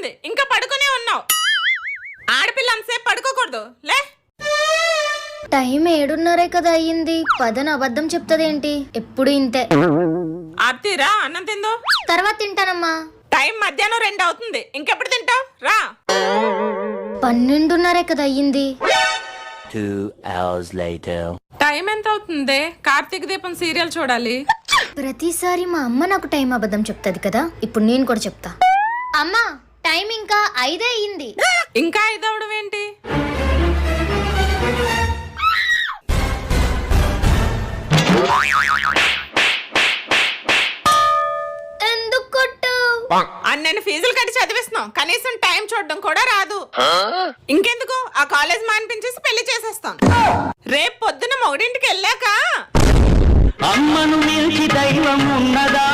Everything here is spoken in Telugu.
అవుతుంది, ఇంకా పడుకునే ఉన్నావు. ఆడపిల్ల అంతసేపు పడుకోకూడదు, లే. టైం 7:30 కదా అయ్యింది. పదని అబద్ధం చెప్తదేంటి? ఎప్పుడు ఇంతే. ఆర్తీరా, అన్నం తిందో. తర్వాత తింటానమ్మా. టైం మధ్యాహ్నం 2 అవుతుంది, ఇంకెప్పుడు తింటావు? రా. 12:30 కదా అయ్యింది. 2 hours later. టైం ఎంత అవుతుంది? కార్తీక దీపం సీరియల్ చూడాలి. ప్రతిసారి మా అమ్మ నాకు టైం అబద్ధం చెప్తది కదా, ఇప్పుడు నేను కూడా చెప్తా. అమ్మా, టైం ఇంకా 5 అయ్యింది. ఇంకా 5 అవడం ఏంటి? ఎందుకు కొట్టావు? అన్నని ఫీజులు కట్టి చదివిస్తున్నాం, కనీసం టైం చూడడం కూడా రాదు. ఇంకెందుకు, ఆ కాలేజ్ మానిపించేసి పెళ్లి చేసేస్తాం. రేపు పొద్దున 1:00కి వెళ్ళాక అమ్మను మించి దైవం ఉన్నదా?